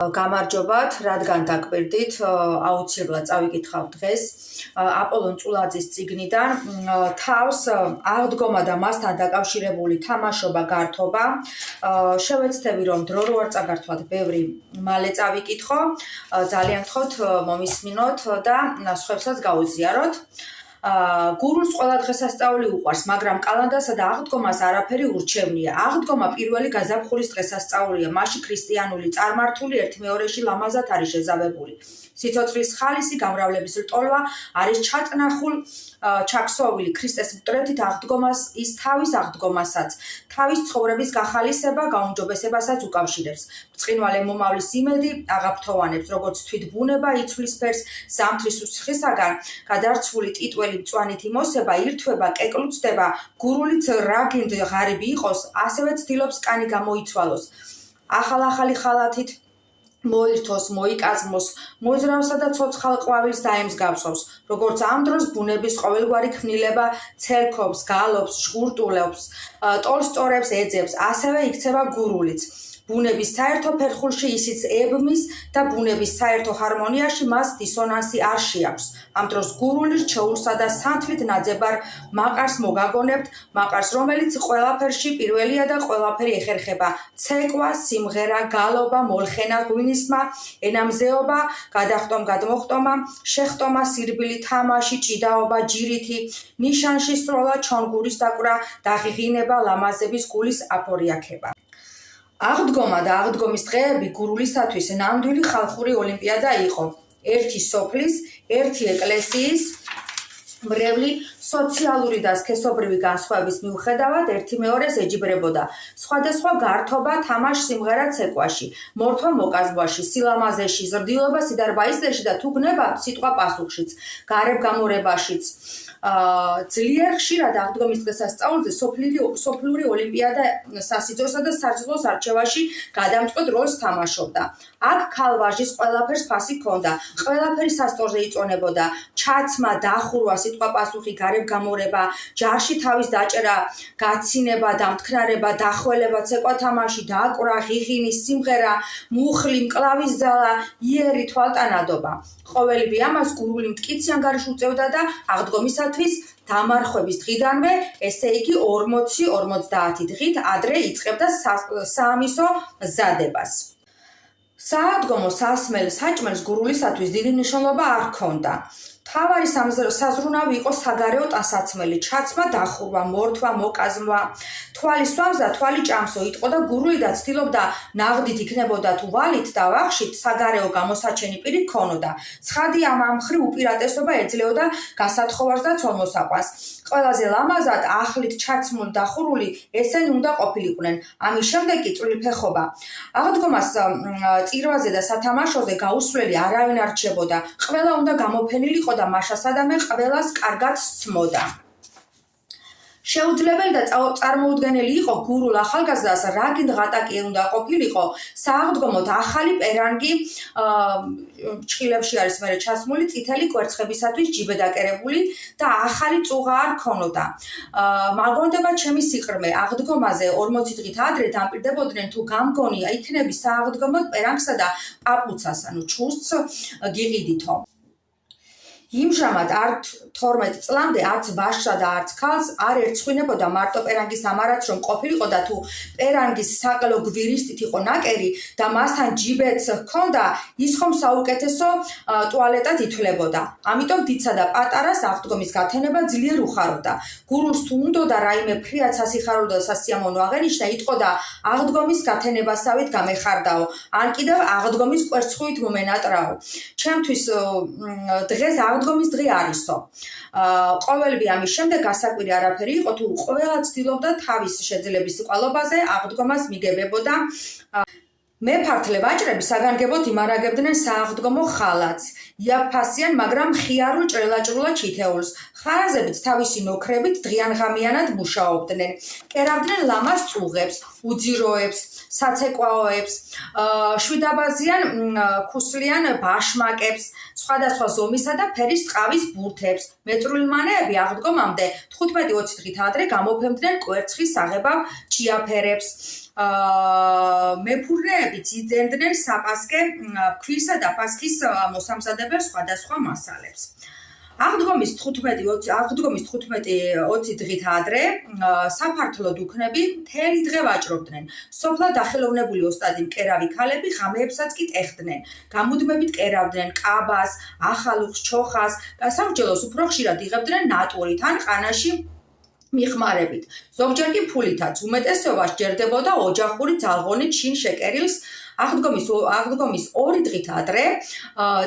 გამარჯობათ, რადგან დაგვირდით, აუცილებლად წავიკითხავ დღეს აპოლონ წულაძის წიგნიდან თავს აღდგომა და მასთან დაკავშირებული თამაშობა, გართობა. შევეცდები, რომ დრო რო არ წაგართვათ, ბევრი მალე წავიკითხო, ძალიან გთხოვთ მომისმინოთ და სხვებსაც გაუზიაროთ. გურულს ყველა დღესასწაული უყვარს, მაგრამ კალანდასა და აღდგომას არაფერი ურჩევნია. აღდგომა პირველი გაზაფხულის დღესასწაულია, მასში ქრისტიანული წარმართული ერთმეორეში ლამაზად არის შეზავებული. სიცოცხლის ხალისი გამრავლების ლტოლვა არის ჩაქსოვილი ქრისტეს მტრედით აღდგომას ის თავის აღდგომასაც, თავის ცხოვრების გახალისება, გაუმჯობესებასაც უკავშირებს. ბრწყინვალე მომავლის იმედი აღაფრთოვანებს, როგორც თვით ბუნება იცვლის ფერს ზამთრის უსხისაგან, გადარცვული ტიტველი მწვანით იმოსება, ირთვება, კეკლუცდება, გურულიც რაგინდ ღარიბი იყოს, ასევე ცდილობს კანი გამოიცვალოს. ახალი ხალათით მოირთოს, მოიკაზმოს, მოძრავსა და ცოცხალ ყვავილს დაემსგავსოს, როგორც ამ დროს ბუნების ყოველგვარი ქმნილება ცელქობს, გალობს, ჟღურტულობს, ტოლს სწორებს, ეძებს, ასევე იქცევა გურულიც. ბუნების საერთო ფერხულში ისიც ებმის და ბუნების საერთო ჰარმონიაში მას დისონანსი არ შეაქვს. ამ დროს გურული რჩეულსა და სანთლით ნაძებარ მაყარს მოგაგონებთ, მაყარს, რომელიც ყველაფერში პირველია და ყველაფერი ეხერხება. ცეკვა, სიმღერა, გალობა, molxena, ღვინისმა, ენამზეობა, გადახტომ-გადმოხტომა, შეხტომა, სირბილი, თამაში, ჭიდაობა, ჯირითი, ნიშანში სროლა, ჩონგურის დაკვრა, დაღიღინება, ლამაზების გულის აფორიაქება. აღდგომა და აღდგომის დღეები გურულისათვის ნამდვილი ხალხური ოლიმპიადა იყო. ერთი სოფლის, ერთი ეკლესიის მრევლი სოციალური და სქესობრივი განსხვავების მიუხედავად ერთი მეორეს ეჯიბრებოდა. სხვადასხვა გართობა, თამაშ, სიმღერა, ცეკვაში, მორთვა მოკაზბვაში, სილამაზეში, ზრდილობა სიდარბაისლეში და თუ გნება სიტყვა პასუხშიც, გარებ გამორებაშიც. ძლიერ ხშირად აღდგომის დღესასწაულზე სოფლური ოლიმპიადა სასიძოსა და სარძილოს არჩევაში გადამწყვეტ როლს თამაშობდა. აქ ქალ-ვაჟის ყველაფერს ფასი ჰქონდა, ყველაფერი სასწორზე იწონებოდა, ჩაცმა, დახურვა, სიტყვა-პასუხი, გარებ გამორება, ჯარში თავის დაჭერა, გაცინება, დამთქნარება, დახველება, ცეკვა-თამაში, დაკვრა, ღიღინი, სიმღერა, მუხლი, მკლავის ძალა, იერი, თვალტანადობა. ყოველივე ამას გურული მტკიცე ანგარიში უწევდა და აღდგომისათვის დამარხვების დღიდანვე, ესე იგი 40-50 დღით ადრე იწყებდა საამისო მზადებას. სააღდგომო სასმელ-საჭმელს გურულისათვის დიდი მნიშვნელობა არ ჰქონდა. მთავარი საზრუნავი იყო საგარეო ტანსაცმელი, ჩაცმა, დახურვა, მორთვა, მოკაზმვა, თვალი სვამს და თვალი ჭამსო იტყო და გურული და ცდილობდა ნაღდით იქნებოდა თუ ვალით და ვახშით საგარეო გამოსაჩენი პირი ჰქონოდა. ცხადი ამ მხრივ უპირატესობა ეძლეოდა გასათხოვარს და ცოლმოსაყვანს. ყველაზე ლამაზად ახლით ჩაცმული დახურული ესენი უნდა ყოფილიყვნენ. ამის შემდეგ კი წვრილფეხობა. აღდგომას წირვაზე და სათამაშოზე გაუსვლელი არავინ არ რჩებოდა. ყველა უნდა გამოფენილიყო და მაშა სადამე ყველას კარგად სცმოდა. შეუძლებელი და წარმოუდგენელი იყო გურულ ახალგაზრდას რაგინდ ღატაკი უნდა ყოფილიყო სააღდგომოდ ახალი პერანგი ჩხილებში არის მერე ჩასმული წითელი კვერცხებისათვის ჯიბე დაკერებული და ახალი წუღა არ ქონოდა. მაგონდება ჩემი სიყრმე, აღდგომაზე 40 დღით ადრე დამპირდებოდნენ თუ გამგონია იქნები სააღდგომოდ პერანგსა და პაპუცას, ანუ ჩუსტს გიყიდითო. იმჟამად არც 12 წლამდე არც ვაჟსა და არც ქალს არ ერცხვინებოდა მარტო პერანგის ამარაც რომ ყოფილიყო და თუ პერანგის საყელო გვირისტით იყო ნაკერი და მასთან ჯიბეც ჰქონდა, ის ხომ საუკეთესო ტუალეტად ითვლებოდა. ამიტომ დიდსა და პატარას აღდგომის გათენება ძლიერ უხაროდა. გურულს თუ უნდოდა რაიმე ფრიად სასიხარულო და სასიამოვნო აღენიშნა, იტყოდა აღდგომის გათენებასავით გამეხარდაო, ან კიდევ აღდგომის კვერცხუით მომენატრაო. ჩემთვის დღეს აღდგომის დღე არისო. ყოველივე ამის შემდეგ გასაკვირი არაფერი იყო თუ ყველა ცდილობდა თავის შეძლების სიყვარულობაზე აღდგომას მიგებებოდა. მეფართლე ვაჭრები საგანგებოდ იმარაგებდნენ სააღდგომო ხალათს. იაფფასიან, მაგრამ ხიარულ ჭრელაჭრულად ჩითეულს. ხარაზებიც თავისი ნოქრებით დღიანღამიანად მუშაობდნენ. კერავდნენ ლამას წუღებს, უძიროებს, საცეკვაოებს, შვიდაბაზიან ქუსლიან ბაშმაკებს, სხვადასხვა ზომისა და ფერის ტყავის ბურთებს. მეწრულმანეები აღდგომამდე 15-20 დღით ადრე გამოფენდნენ კვერცხის საღებავ ჭიაფერებს. მეფურნეებიც იძენდნენ საპასკე ქვისა და პასქის მოსამზადებელ სხვადასხვა მასალებს. აღდგომის 15-20 დღით ადრე საფართლო დუქნები მთელი დღე ვაჭრობდნენ. სოფლად დახელოვნებული ოსტადი მკერავი ქალები ღამეებსაც კი ტეხდნენ. გამუდმებით კერავდნენ ყაბას, ახალუხს, ჩოხას, გასამრჯელოს უფრო ხშირად იღებდნენ ნატურით ან ყანაში მიხმარებით. ზოგჯერ კი ფულითაც, უმეტესობა სჯერდებოდა ოჯახური ძალღონით შინ შეკერილს. აღდგომის 2 დღით ადრე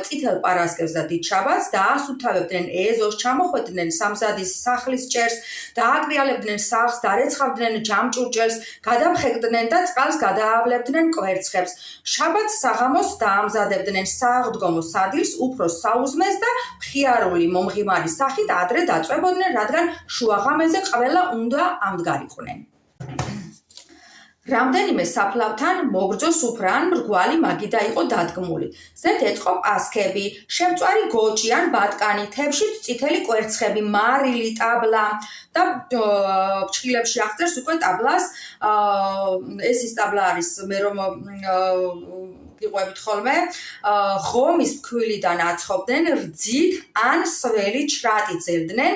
წითელ პარასკევს და დიდ შაბათს დაასუფთავებდნენ ეზოს, ჩამოხვედნენ სამზადის სახლის ჭერს, დააკრიალებდნენ სახლს, დარეცხავდნენ ჯამჭურჭელს, გადამხეკდნენ და წყალს გადაავლებდნენ კვერცხებს. შაბათს საღამოს დაამზადებდნენ სააღდგომო სადილს, უფროს საუზმეს და მხიარული მომღიმარის სახით ადრე დაწვებოდნენ, რადგან შუაღამეზე ყველა უნდა ამდგარიყვნენ. რამდენიმე საფლავთან მოგრძო სუფრა ან მრგვალი მაგიდა იყო დადგმული. ზედ ეწყო პასქები, შემწვარი გოჭი ან ბატკანი, თევზით წითელი კვერცხები, მარილი, ტაბლა და ფრჩხილებში აღწერს უკვე ტაბლას. ეს ის ტაბლა არის, მე რომ გიყვებით ხოლმე, ღომის ფქვილიდან აცხობდნენ, რძით ან სველით შრატით ზელდნენ,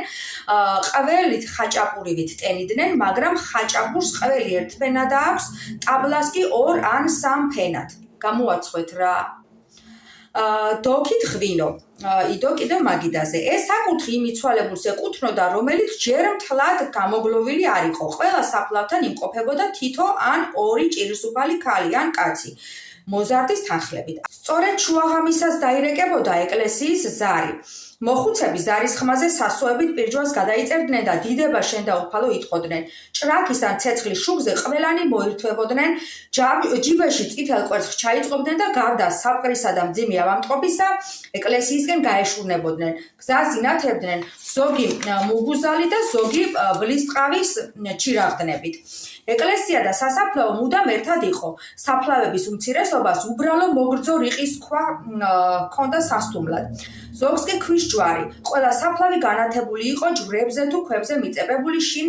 ყველით ხაჭაპურივით ტენიდნენ, მაგრამ ხაჭაპურს ყველი ერთ ფენად აქვს, ტაბლას კი 2 ან 3 ფენად. გამოაცხოთ რა. დოქით ღვინო, იდო კიდევ მაგიდაზე. ეს საკურთხი იმ მიცვალებულს ეკუთვნოდა, რომელიც ჯერ მთლად გამოგლოვილი არ იყო. ყველა საფლავთან იმყოფებოდა თითო ან 2 ჭირისუფალი ქალი ან კაცი. მოზარდის თანხლებით. სწორედ შუაღამისას დაირეკებოდა ეკლესიის ზარი. მოხუცები ზარის ხმაზე სასოებით პირჯვას გადაიწერდნენ და დიდება შენ და უფალო იტყოდნენ. ჭრაქის ან ცეცხლის შუგზე ყველანი მოირთვებოდნენ, ჯიბეში წითელ კვერცხს ჩაიწყობდნენ და გარდა საფყრისა და მძიმე ავამტყობისა ეკლესიისკენ გაეშურნებოდნენ. გზას ინათებდნენ ზოგი მუგუზალი და ზოგი ვლისწყავის ჩირაღდნებით. ეკლესია და სასაფლაო მუდამ ერთად იყო. საფლავების უმცირესობას უბრალო მოგრძო რიყის ქვა ჰქონდა სასტუმლად. ზოგს კი ქვის ჯვარი. ყველა საფლავი განათებული იყო ჯვრებზე თუ ქვებზე მიწებებული შინ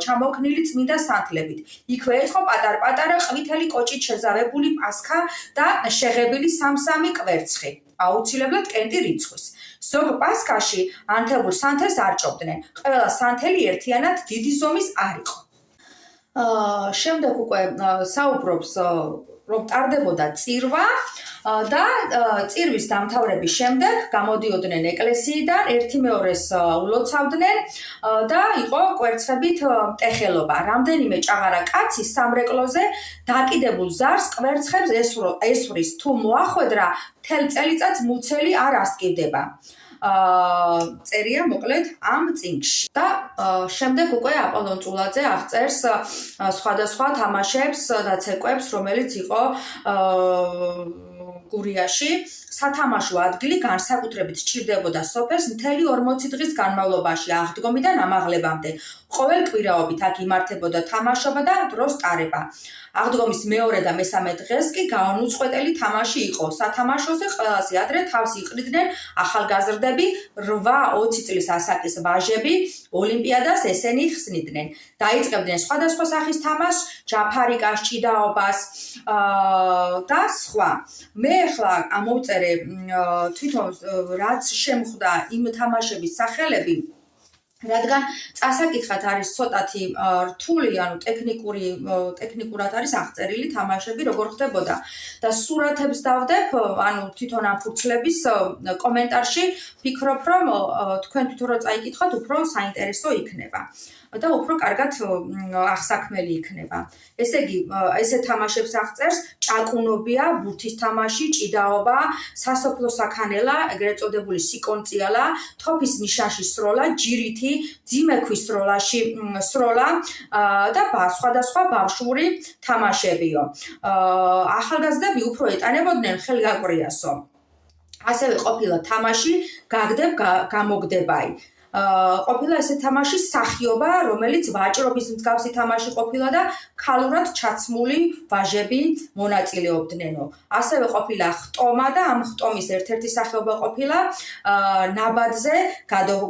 ჩამოქნილი წმინდა სანთლებით. იქვე ეწყო პატარ-პატარა ყვითელი კოჭით შეზავებული პასქა და შეღებილი სამ-სამი კვერცხი. აუცილებლად კენტი რიცხვის. ზოგ პასქაში ანთებულ სანთელს არ ჭობდნენ. ყველა სანთელი ერთიანად დიდი ზომის არ იყო. შემდეგ უკვე საუბრობს რომ ტარდებოდა წირვა და წირვის დამთავრების შემდეგ გამოდიოდნენ ეკლესიიდან, ერთი მეორეს ულოცავდნენ და იყო კვერცხებით ტეხელობა. რამდენიმე ჭაღარა კაცი სამრეკლოზე დაკიდებულ ზარს კვერცხებს ესვრის, თუ მოახვედრა მთელ წელიწადს მუცელი არ ასკივდება. წერია მოკლედ ამ წიგნში. და შემდეგ უკვე აპოლონ წულაძე აღწერს სხვადასხვა თამაშებს და ცეკვებს, რომელიც იყო გურიაში. სათამაშო ადგილი განსაკუთრებით სჭირდებოდა სოფელს მთელი 40 დღის განმავლობაში აღდგომიდან ამაღლებამდე. ყოველ კვირაობით აქ იმართებოდა თამაშობა და დროს ტარება. აღდგომის მეორე და მესამე დღეს კი განუწყვეტელი თამაში იყო. სათამაშოზე ყველაზე ადრე თავს იყრიდნენ ახალგაზრდები, 8-20 წლის ასაკის ვაჟები, ოლიმპიადას ესენი ხსნიდნენ. დაიწყებდნენ სხვადასხვა სახის თამაშს, ჯაფარიკას, ჭიდაობას და სხვა. მე ახლა ამოვწერე თვითონ რაც შემხვდა იმ თამაშების სახელები, რადგან წასაკითხად არის ცოტათი რთული, ანუ ტექნიკურად არის აღწერილი თამაშები როგორ ხდებოდა და სურათებს დავდებ, ანუ თვითონ ამ ფურცლების კომენტარში ვფიქრობ, რომ თქვენ თვითონ რო წაიკითხოთ, უფრო საინტერესო იქნება და უფრო კარგად აღსაქმელი იქნება. ესე იგი, ესე თამაშებს აღწერს ჭაკუნობია, ბურთის თამაში, ჭიდაობა, სასოფლო საქანელა, ეგრეთ წოდებული სიკონციალა, თოფის ნიშანში სროლა, ჯირითი, ძიმე ქვის სროლა და სხვადასხვა ბავშვური თამაშებიო. ახალგაზრდები უფრო ეტანებოდნენ ხელგაყრიასო. ასევე ყოფილა თამაში გაგდებ გამოგდებაი. ყოფილა ესე თამაში სახიობა, რომელიც ვაჭრობის მსგავსი თამაში ყოფილა და ქალურად ჩაცმული ვაჟები მონაწილეობდნენო. ასევე ყოფილა ხტომა და ამ ხტომის ერთ-ერთი სახეობა ყოფილა ნაბადზე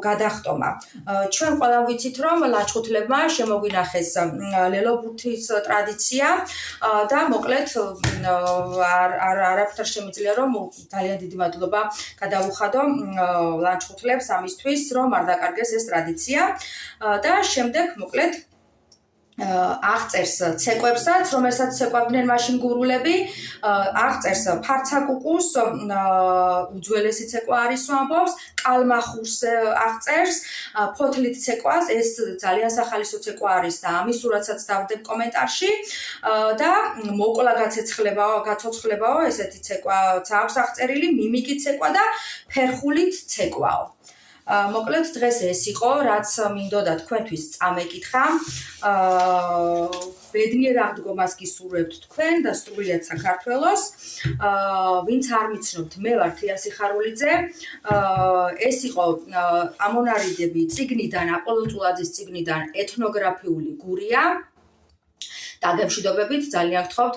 გადახტომა. ჩვენ ყველა ვიცით, რომ ლანჩხუთლებმა შემოგვინახეს ლელობურთის ტრადიცია და მოკლედ არაფერ შემიძლია რომ ძალიან დიდი მადლობა გადავუხადო ლანჩხუთლებს ამისთვის, რომ არ დაკარგეს ეს ტრადიცია და შემდეგ მოკლედ აღწერს ცეკვებსაც, რომელსაც ცეკვავდნენ მაშინ გურულები, აღწერს ფარცაკუკუს, უძველესი ცეკვა არის ვამბობს, კალმახურს აღწერს, ფოთლით ცეკვას, ეს ძალიან სახალისო ცეკვა არის და ამის სურათსაც დავდებ კომენტარში და მოკლა გაცოცხლებაო, ესეთი ცეკვაც აქვს აღწერილი, მიმიკით ცეკვა და ფერხულით ცეკვაო. მოკლედ დღეს ეს იყო, რაც მინდოდა თქვენთვის წამეკითხა. ბედნიერ აღდგომას გისურვებთ თქვენ და სრულიად საქართველოს. ვინც არ მიცნობთ, მე ვარ თიასი ხარულიძე. ეს იყო ამონარიდები წიგნიდან, აპოლონ წულაძის წიგნიდან ეთნოგრაფიული გურია. დაგემშვიდობებით, ძალიან გთხოვთ,